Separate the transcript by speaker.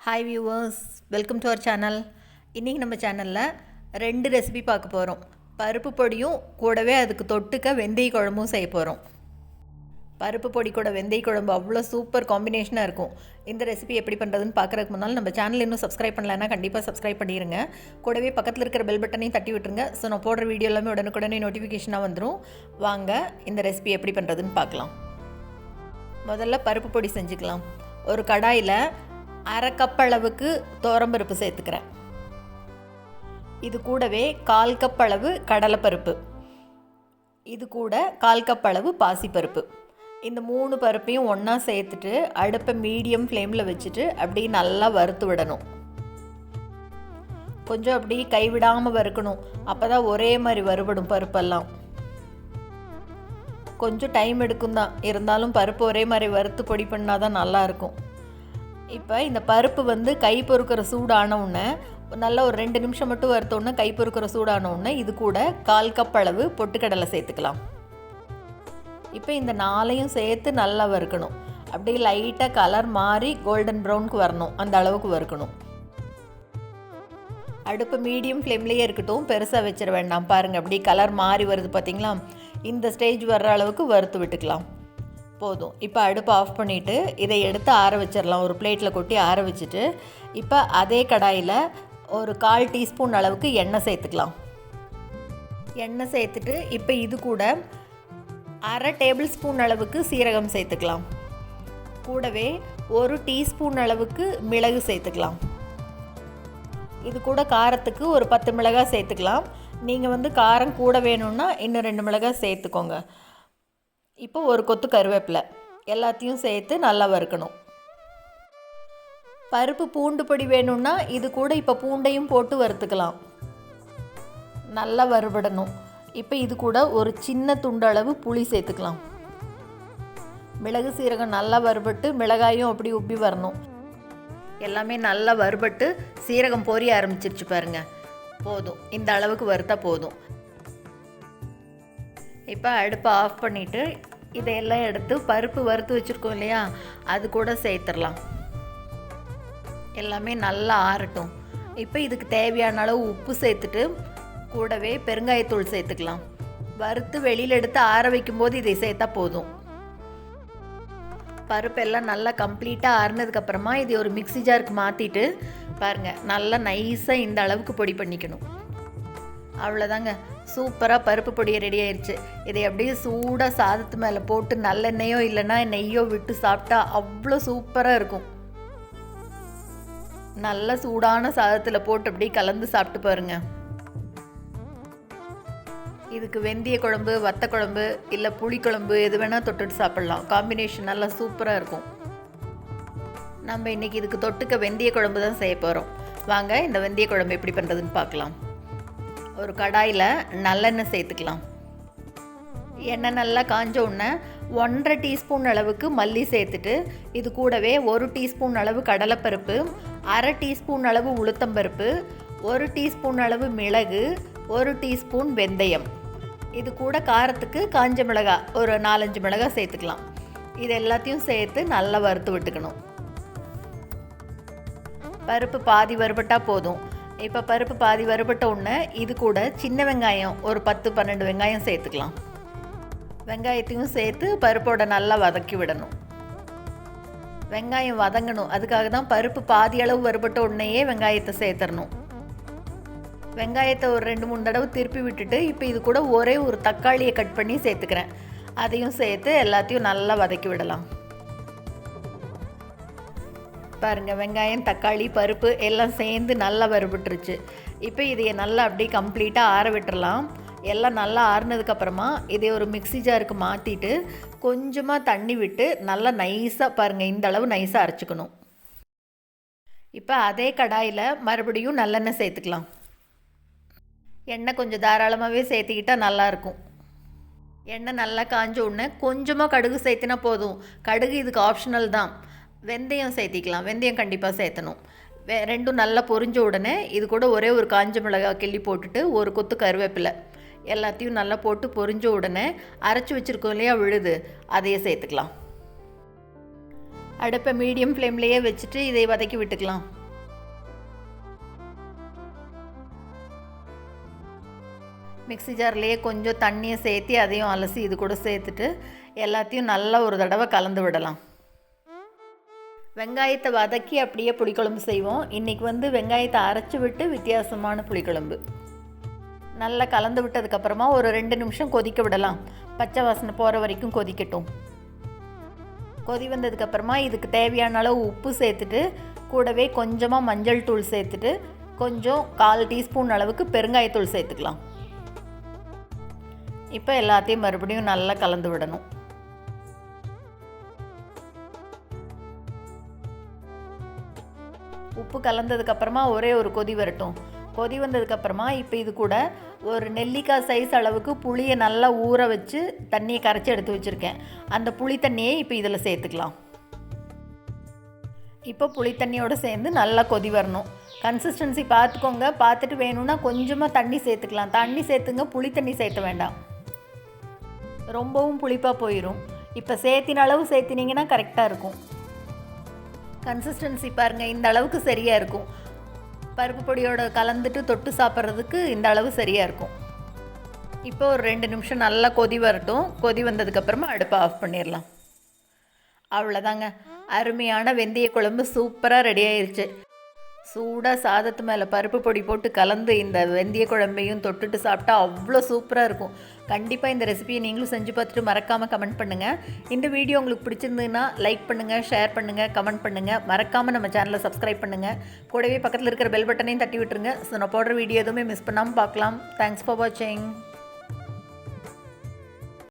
Speaker 1: Hi viewers, welcome to our channel. இன்றைக்கி நம்ம சேனலில் 2 ரெசிபி பார்க்க போகிறோம். பருப்பு பொடியும் கூடவே அதுக்கு தொட்டுக்க வெந்தய குழம்பும் செய்ய போகிறோம். பருப்பு பொடி கூட வெந்தய குழம்பு அவ்வளோ சூப்பர் காம்பினேஷனாக இருக்கும். இந்த ரெசிபி எப்படி பண்ணுறதுன்னு பார்க்குறதுக்கு முன்னால் நம்ம சேனல் இன்னும் சப்ஸ்கிரைப் பண்ணலைன்னா கண்டிப்பாக சப்ஸ்கிரைப் பண்ணிடுங்க. கூடவே பக்கத்தில் இருக்கிற பெல் பட்டனையும் தட்டி விட்டுருங்க. ஸோ நான் போடுற வீடியோ எல்லாமே உடனுக்குடனே நோட்டிஃபிகேஷனாக வந்துடும். வாங்க இந்த ரெசிபி எப்படி பண்ணுறதுன்னு பார்க்கலாம். முதல்ல பருப்பு பொடி செஞ்சுக்கலாம். ஒரு கடாயில் 1/2 கப் அளவுக்கு துவரம்பருப்பு சேர்த்துக்கிறேன். இது கூடவே 1/4 கப் அளவு கடலைப்பருப்பு, இது கூட 1/4 கப் அளவு பாசிப்பருப்பு. இந்த 3 பருப்பையும் ஒன்றா சேர்த்துட்டு அடுப்பை மீடியம் ஃப்ளேமில் வச்சுட்டு அப்படியே நல்லா வறுத்து விடணும். கொஞ்சம் அப்படி கைவிடாமல் வறுக்கணும். அப்போ தான் ஒரே மாதிரி வறுபடும் பருப்பெல்லாம். கொஞ்சம் டைம் எடுக்கும் தான், இருந்தாலும் பருப்பு ஒரே மாதிரி வறுத்து பொடி பண்ணால் தான் நல்லாயிருக்கும். இப்போ இந்த பருப்பு கை பொறுக்கிற சூடான உடனே நல்லா ஒரு 2 நிமிஷம் மட்டும் வறுத்தோடனே கை பொறுக்கிற சூடான உடனே இது கூட 1/4 கப் அளவு பொட்டுக்கடலை சேர்த்துக்கலாம். இப்போ இந்த 4ஐயும் சேர்த்து நல்லா வறுக்கணும். அப்படியே லைட்டாக கலர் மாறி கோல்டன் ப்ரௌனுக்கு வரணும், அந்த அளவுக்கு வறுக்கணும். அடுப்பு மீடியம் ஃப்ளேம்லேயே இருக்கட்டும், பெருசாக வச்சிட வேண்டாம். பாருங்கள், அப்படி கலர் மாறி வருது பார்த்தீங்களா? இந்த ஸ்டேஜ் வர்ற அளவுக்கு வறுத்து விட்டுக்கலாம். போதும். இப்போ அடுப்பை ஆஃப் பண்ணிவிட்டு இதை எடுத்து ஆற வச்சிடலாம். ஒரு பிளேட்டில் கொட்டி ஆற வச்சுட்டு இப்போ அதே கடாயில் ஒரு 1/4 டீஸ்பூன் அளவுக்கு எண்ணெய் சேர்த்துக்கலாம். எண்ணெய் சேர்த்துட்டு இப்போ இது கூட 1/2 டேபிள் ஸ்பூன் அளவுக்கு சீரகம் சேர்த்துக்கலாம். கூடவே 1 டீஸ்பூன் அளவுக்கு மிளகு சேர்த்துக்கலாம். இது கூட காரத்துக்கு ஒரு 10 மிளகாய் சேர்த்துக்கலாம். நீங்கள் காரம் கூட வேணும்னா இன்னும் 2 மிளகாய் சேர்த்துக்கோங்க. இப்போ ஒரு கொத்து கருவேப்பிலை எல்லாத்தையும் சேர்த்து நல்லா வறுக்கணும். பருப்பு பூண்டு பொடி வேணும்னா இது கூட இப்போ பூண்டையும் போட்டு வறுத்துக்கலாம். நல்லா வறுபடணும். இப்போ இது கூட ஒரு சின்ன துண்டு அளவு புளி சேர்த்துக்கலாம். மிளகு சீரகம் நல்லா வறுபட்டு மிளகாயும் அப்படி உப்பி வரணும். எல்லாமே நல்லா வறுபட்டு சீரகம் பொரிய ஆரம்பிச்சிருச்சு பாருங்கள். போதும், இந்த அளவுக்கு வறுத்தா போதும். இப்போ அடுப்பை ஆஃப் பண்ணிவிட்டு இதையெல்லாம் எடுத்து பருப்பு வறுத்து வச்சுருக்கோம் இல்லையா, அது கூட சேர்த்துடலாம். எல்லாமே நல்லா ஆறட்டும். இப்போ இதுக்கு தேவையான அளவு உப்பு சேர்த்துட்டு கூடவே பெருங்காயத்தூள் சேர்த்துக்கலாம். வறுத்து வெளியில் எடுத்து ஆற வைக்கும்போது இதை சேர்த்தா போதும். பருப்பெல்லாம் நல்லா கம்ப்ளீட்டாக ஆறுனதுக்கப்புறமா இதை ஒரு மிக்ஸி ஜாருக்கு மாற்றிட்டு பாருங்கள், நல்லா நைஸாக இந்த அளவுக்கு பொடி பண்ணிக்கணும். அவ்வளோதாங்க, சூப்பராக பருப்பு பொடி ரெடி ஆயிடுச்சு. இதை அப்படியே சூடாக சாதத்து மேலே போட்டு நல்லெண்ணெயோ இல்லைன்னா நெய்யோ விட்டு சாப்பிட்டா அவ்வளோ சூப்பராக இருக்கும். நல்ல சூடான சாதத்தில் போட்டு அப்படியே கலந்து சாப்பிட்டு பாருங்க. இதுக்கு வெந்தய குழம்பு, வத்த குழம்பு இல்லை புளிக்குழம்பு எது வேணால் தொட்டுட்டு சாப்பிட்லாம். காம்பினேஷன் நல்லா சூப்பராக இருக்கும். நம்ம இன்றைக்கி இதுக்கு தொட்டுக்க வெந்தய குழம்பு தான் செய்ய போகிறோம். வாங்க இந்த வெந்தய குழம்பு எப்படி பண்ணுறதுன்னு பார்க்கலாம். ஒரு கடாயில் நல்லெண்ணெய் சேர்த்துக்கலாம். எண்ணெய் நல்லா காஞ்ச உடனே 1/2 டீஸ்பூன் அளவுக்கு மல்லி சேர்த்துட்டு இது கூடவே 1 டீஸ்பூன் அளவு கடலைப்பருப்பு, 1/2 டீஸ்பூன் அளவு உளுத்தம்பருப்பு, 1 டீஸ்பூன் அளவு மிளகு, 1 டீஸ்பூன் வெந்தயம், இது கூட காரத்துக்கு காஞ்ச மிளகாய் ஒரு 4-5 மிளகாய் சேர்த்துக்கலாம். இது எல்லாத்தையும் சேர்த்து நல்லா வறுத்து விட்டுக்கணும். பருப்பு பாதி வறுபட்டால் போதும். இப்போ பருப்பு பாதி வறுபட்ட உடனே இது கூட சின்ன வெங்காயம் ஒரு 10-12 வெங்காயம் சேர்த்துக்கலாம். வெங்காயத்தையும் சேர்த்து பருப்போட நல்லா வதக்கி விடணும். வெங்காயம் வதங்கணும், அதுக்காக தான் பருப்பு பாதி அளவு வறுபட்ட உடனேயே வெங்காயத்தை சேர்த்துடணும். வெங்காயத்தை ஒரு 2-3 தடவை திருப்பி விட்டுட்டு இப்போ இது கூட ஒரே ஒரு தக்காளியை கட் பண்ணி சேர்த்துக்கிறேன். அதையும் சேர்த்து எல்லாத்தையும் நல்லா வதக்கி விடலாம். பாருங்கள், வெங்காயம், தக்காளி, பருப்பு எல்லாம் சேர்ந்து நல்லா வறுபட்டுருச்சு. இப்போ இதையை நல்லா அப்படியே கம்ப்ளீட்டாக ஆற விட்டுறலாம். எல்லாம் நல்லா ஆறுனதுக்கப்புறமா இதை ஒரு மிக்ஸி ஜாருக்கு மாற்றிட்டு கொஞ்சமாக தண்ணி விட்டு நல்லா நைஸாக பாருங்கள், இந்த அளவு நைஸாக அரைச்சிக்கணும். இப்போ அதே கடாயில் மறுபடியும் நல்லெண்ணெய் சேர்த்துக்கலாம். எண்ணெய் கொஞ்சம் தாராளமாகவே சேர்த்துக்கிட்டால் நல்லாயிருக்கும். எண்ணெய் நல்லா காஞ்ச உடனே கொஞ்சமாக கடுகு சேர்த்தினா போதும். கடுகு இதுக்கு ஆப்ஷனல் தான். வெந்தயம் சேர்த்திக்கலாம். வெந்தயம் கண்டிப்பாக சேர்த்தணும். ரெண்டும் நல்லா பொரிஞ்ச உடனே இது கூட ஒரே ஒரு காஞ்ச மிளகாய் கிள்ளி போட்டுட்டு ஒரு கொத்து கருவேப்பிலை எல்லாத்தையும் நல்லா போட்டு பொரிஞ்ச உடனே அரைச்சி வச்சுருக்கோம் இல்லையா விழுது, அதையே சேர்த்துக்கலாம். அடுப்பை மீடியம் ஃப்ளேம்லேயே வச்சுட்டு இதை வதக்கி விட்டுக்கலாம். மிக்ஸி ஜார்லேயே கொஞ்சம் தண்ணியை சேர்த்து அதையும் அலசி இது கூட சேர்த்துட்டு எல்லாத்தையும் நல்லா ஒரு தடவை கலந்து விடலாம். வெங்காயத்தை வதக்கி அப்படியே புளிக்குழம்பு செய்வோம். இன்றைக்கி வெங்காயத்தை அரைச்சி விட்டு வித்தியாசமான புளிக்குழம்பு. நல்லா கலந்து விட்டதுக்கப்புறமா ஒரு 2 நிமிஷம் கொதிக்க விடலாம். பச்சை வாசனை போகிற வரைக்கும் கொதிக்கட்டும். கொதி வந்ததுக்கப்புறமா இதுக்கு தேவையான அளவு உப்பு சேர்த்துட்டு கூடவே கொஞ்சமாக மஞ்சள் தூள் சேர்த்துட்டு கொஞ்சம் 1/4 டீஸ்பூன் அளவுக்கு பெருங்காயத்தூள் சேர்த்துக்கலாம். இப்போ எல்லாத்தையும் மறுபடியும் நல்லா கலந்து விடணும். உப்பு கலந்ததுக்கப்புறமா ஒரே ஒரு கொதி வரட்டும். கொதி வந்ததுக்கப்புறமா இப்போ இது கூட ஒரு நெல்லிக்காய் சைஸ் அளவுக்கு புளியை நல்லா ஊற வச்சு தண்ணியை கரைச்சி எடுத்து வச்சுருக்கேன். அந்த புளி தண்ணியை இப்போ இதில் சேர்த்துக்கலாம். இப்போ புளி தண்ணியோடு சேர்ந்து நல்லா கொதி வரணும். கன்சிஸ்டன்சி பார்த்துக்கோங்க. பார்த்துட்டு வேணும்னா கொஞ்சமாக தண்ணி சேர்த்துக்கலாம். தண்ணி சேர்த்துங்க, புளி தண்ணி சேர்த்த வேண்டாம், ரொம்பவும் புளிப்பாக போயிடும். இப்போ சேர்த்தின அளவு சேர்த்தினீங்கன்னா கரெக்டாக இருக்கும். கன்சிஸ்டன்சி பாருங்கள், இந்த அளவுக்கு சரியாக இருக்கும். பருப்பு பொடியோட கலந்துட்டு தொட்டு சாப்பிட்றதுக்கு இந்த அளவு சரியாக இருக்கும். இப்போ ஒரு 2 நிமிஷம் நல்லா கொதி வரட்டும். கொதி வந்ததுக்கப்புறமா அடுப்பை ஆஃப் பண்ணிடலாம். அவ்வளோதாங்க, அருமையான வெந்தய குழம்பு சூப்பராக ரெடி ஆயிடுச்சு. சூடாக சாதத்து மேலே பருப்பு பொடி போட்டு கலந்து இந்த வெந்தய குழம்பையும் தொட்டுட்டு சாப்பிட்டா அவ்வளோ சூப்பராக இருக்கும். கண்டிப்பாக இந்த ரெசிபியை நீங்களும் செஞ்சு பார்த்துட்டு மறக்காமல் கமெண்ட் பண்ணுங்கள். இந்த வீடியோ உங்களுக்கு பிடிச்சிருந்ததுன்னா லைக் பண்ணுங்கள், ஷேர் பண்ணுங்கள், கமெண்ட் பண்ணுங்கள். மறக்காமல் நம்ம சேனலை சப்ஸ்கிரைப் பண்ணுங்கள். கூடவே பக்கத்தில் இருக்கிற பெல் பட்டனையும் தட்டி விட்டுருங்க. ஸோ நான் போடுற வீடியோ எதுவுமே மிஸ் பண்ணாமல் பார்க்கலாம். தேங்க்ஸ் ஃபார் வாட்சிங்.